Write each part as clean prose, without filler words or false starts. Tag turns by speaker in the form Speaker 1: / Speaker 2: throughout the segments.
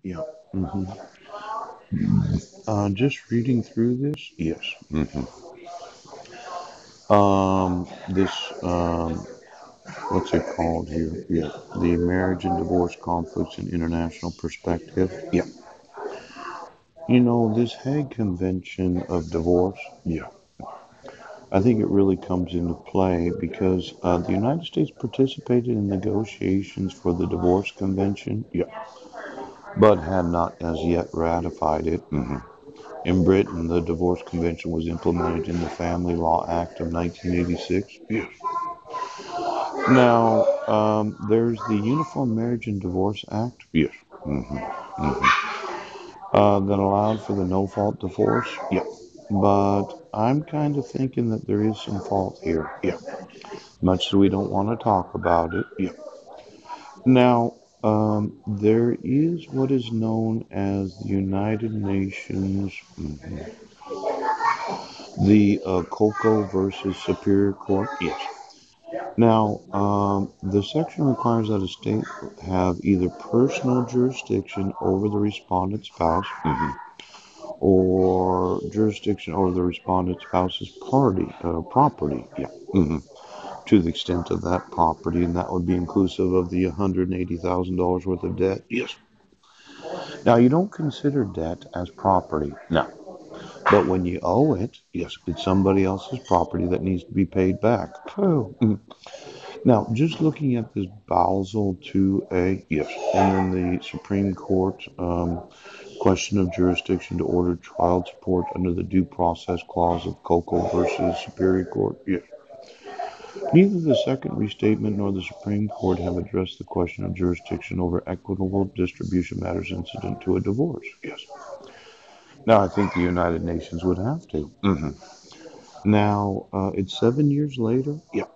Speaker 1: Yeah. hmm just reading through this, yes. This, what's it called here? Yeah. The Marriage and Divorce Conflicts in International Perspective. Yeah. This Hague Convention of Divorce, yeah. I think it really comes into play because the United States participated in negotiations for the Divorce Convention, yeah, but had not as yet ratified it. In Britain, the Divorce Convention was implemented in the Family Law Act of 1986. Yes. Now, there's the Uniform Marriage and Divorce Act. Yes. That allowed for the no-fault divorce. Yeah. But I'm kind of thinking that there is some fault here. Yeah. Much as we don't want to talk about it. Yeah. Now, there is what is known as the United Nations, the Coco versus Superior Court. Yes. Now, the section requires that a state have either personal jurisdiction over the respondent spouse or jurisdiction over the respondent spouse's property. Yeah. To the extent of that property, and that would be inclusive of the $180,000 worth of debt. Yes. Now, you don't consider debt as property. No. But when you owe it, yes, it's somebody else's property that needs to be paid back. Oh. Now, just looking at this Basel 2A, yes, and then the Supreme Court question of jurisdiction to order child support under the Due Process Clause of Coco versus Superior Court, yes. Neither the Second Restatement nor the Supreme Court have addressed the question of jurisdiction over equitable distribution matters incident to a divorce, yes. Now, I think the United Nations would have to. Now, it's 7 years later, yeah,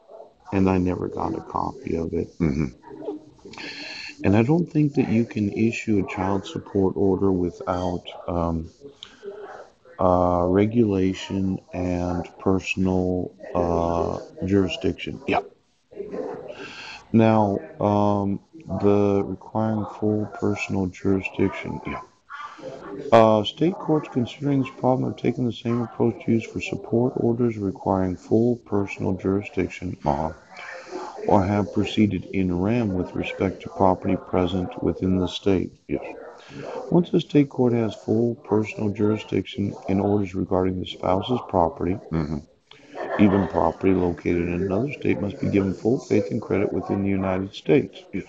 Speaker 1: and I never got a copy of it. And I don't think that you can issue a child support order without regulation and personal jurisdiction. Yeah. Now, the requiring full personal jurisdiction. Yeah. State courts considering this problem have taken the same approach used for support orders requiring full personal jurisdiction, or have proceeded in rem with respect to property present within the state. Yes. Once a state court has full personal jurisdiction in orders regarding the spouse's property, even property located in another state must be given full faith and credit within the United States. Yes.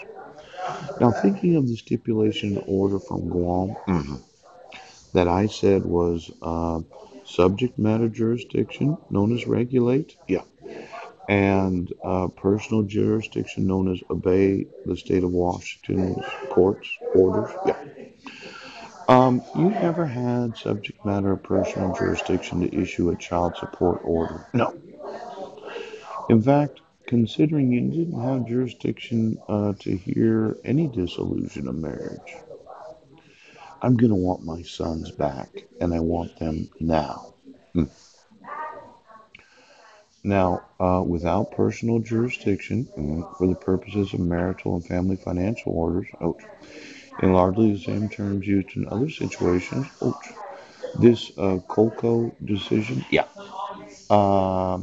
Speaker 1: Now, thinking of the stipulation order from Guam that I said was subject matter jurisdiction, known as regulate, yeah, and personal jurisdiction, known as obey the state of Washington's courts orders, yeah. You never had subject matter or personal jurisdiction to issue a child support order. No. In fact, considering you didn't have jurisdiction to hear any dissolution of marriage, I'm going to want my sons back, and I want them now. Hmm. Now, without personal jurisdiction, for the purposes of marital and family financial orders, ouch, in largely the same terms used in other situations, ouch, this Colco decision, yeah, uh,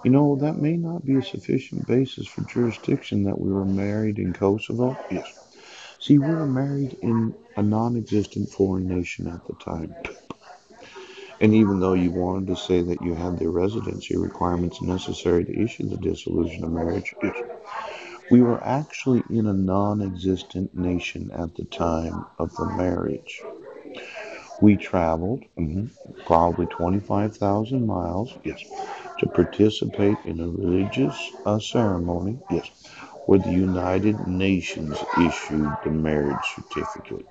Speaker 1: that may not be a sufficient basis for jurisdiction that we were married in Kosovo. Yes. See, we were married in a non existent foreign nation at the time. And even though you wanted to say that you had the residency requirements necessary to issue the dissolution of marriage, yes, we were actually in a non existent nation at the time of the marriage. We traveled probably 25,000 miles, yes, to participate in a religious ceremony, yes, where the United Nations issued the marriage certificate.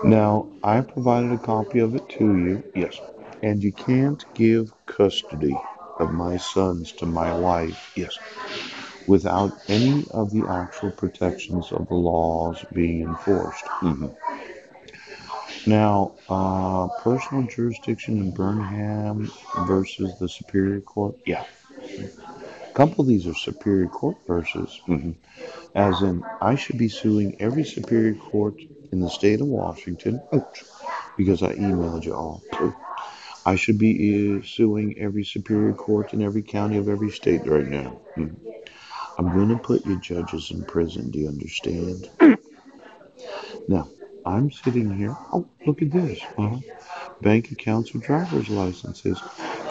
Speaker 1: Now, I provided a copy of it to you, yes, and you can't give custody of my sons to my wife, yes, without any of the actual protections of the laws being enforced. Now, personal jurisdiction in Burnham versus the Superior Court, yeah, couple of these are Superior Court verses, as in, I should be suing every Superior Court in the state of Washington, ouch, because I emailed you all. I should be suing every Superior Court in every county of every state right now. I'm going to put you judges in prison. Do you understand? Now, I'm sitting here. Oh, look at this. Bank accounts or driver's licenses.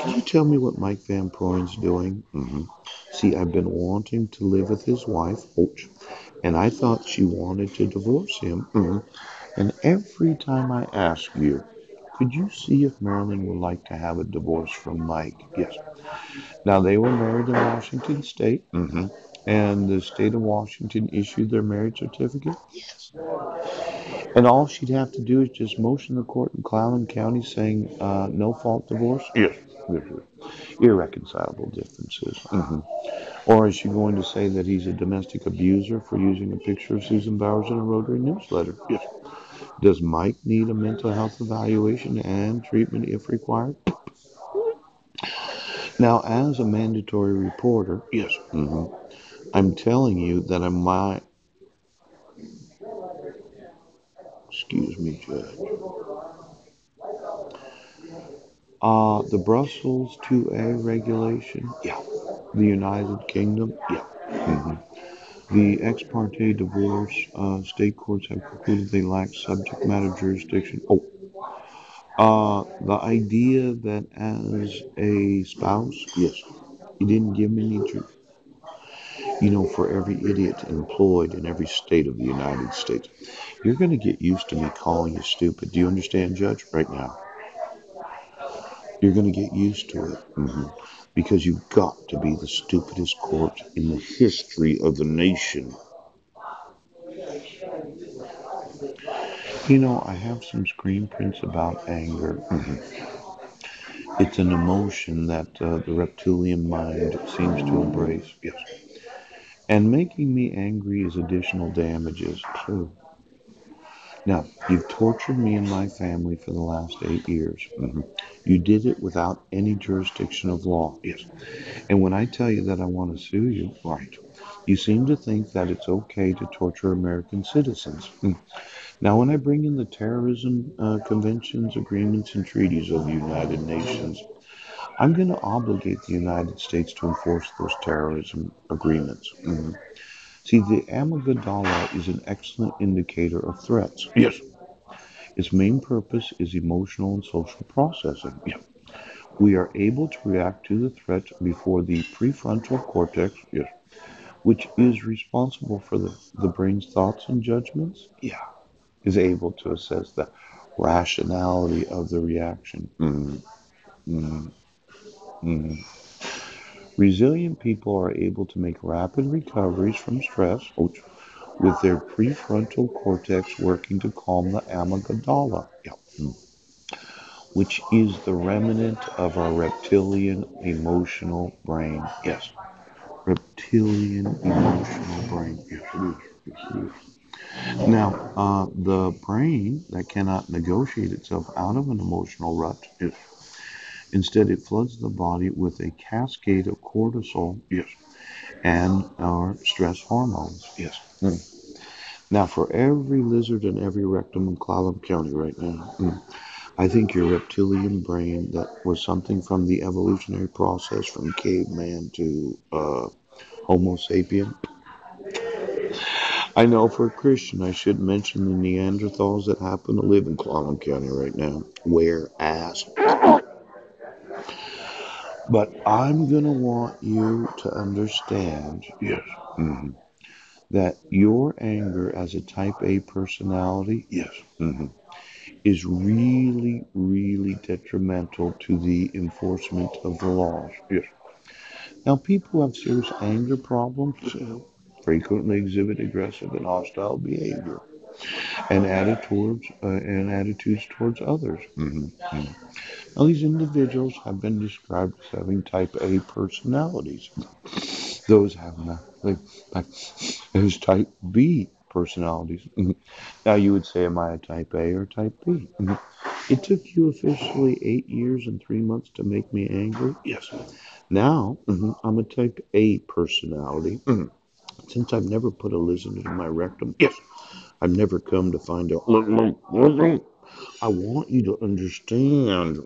Speaker 1: Can you tell me what Mike Van Proyn's doing? See, I've been wanting to live with his wife, ouch, and I thought she wanted to divorce him. And every time I ask you, could you see if Marilyn would like to have a divorce from Mike? Yes. Now, they were married in Washington State, and the state of Washington issued their marriage certificate. Yes. And all she'd have to do is just motion the court in Clallam County saying no fault divorce. Yes. Irreconcilable differences. Or is she going to say that he's a domestic abuser for using a picture of Susan Bowers in a Rotary newsletter? Yes. Does Mike need a mental health evaluation and treatment if required? Now, as a mandatory reporter, yes, I'm telling you that I might, excuse me, Judge, the Brussels 2A regulation, yeah, the United Kingdom, yeah. The ex parte divorce, state courts have concluded they lack subject matter jurisdiction. The idea that as a spouse, yes, you didn't give me any truth. You know, for every idiot employed in every state of the United States, you're going to get used to me calling you stupid. Do you understand, Judge, right now? You're going to get used to it. Because you've got to be the stupidest court in the history of the nation. You know, I have some screen prints about anger. It's an emotion that the reptilian mind seems to embrace. Yes. And making me angry is additional damages, too. Now, you've tortured me and my family for the last 8 years. You did it without any jurisdiction of law. Yes. And when I tell you that I want to sue you, right, you seem to think that it's okay to torture American citizens. Now, when I bring in the terrorism conventions, agreements, and treaties of the United Nations, I'm going to obligate the United States to enforce those terrorism agreements. See, the amygdala is an excellent indicator of threats. Yes. Its main purpose is emotional and social processing. Yeah. We are able to react to the threat before the prefrontal cortex, yes, which is responsible for the brain's thoughts and judgments, yeah, is able to assess the rationality of the reaction. Mm, mm. Resilient people are able to make rapid recoveries from stress, with their prefrontal cortex working to calm the amygdala, yeah, which is the remnant of our reptilian emotional brain. Yes, reptilian emotional brain. Yes, it is. Yes, it is. Now, the brain that cannot negotiate itself out of an emotional rut, yes, instead it floods the body with a cascade of cortisol, yes, and our stress hormones, yes. Now, for every lizard and every rectum in Clallam County right now, I think your reptilian brain that was something from the evolutionary process from caveman to Homo sapien. I know for a Christian, I should mention the Neanderthals that happen to live in Clallam County right now. Whereas, but I'm going to want you to understand, yes, that your anger as a type A personality, yes, is really, really detrimental to the enforcement of the laws. Yes. Now, people who have serious anger problems frequently exhibit aggressive and hostile behavior and attitudes towards others. Now, these individuals have been described as having type A personalities. Those have those type B personalities. Now, you would say, am I a type A or type B? It took you officially 8 years and 3 months to make me angry. Yes. Now, I'm a type A personality. Since I've never put a lizard in my rectum, yes, I've never come to find out. I want you to understand.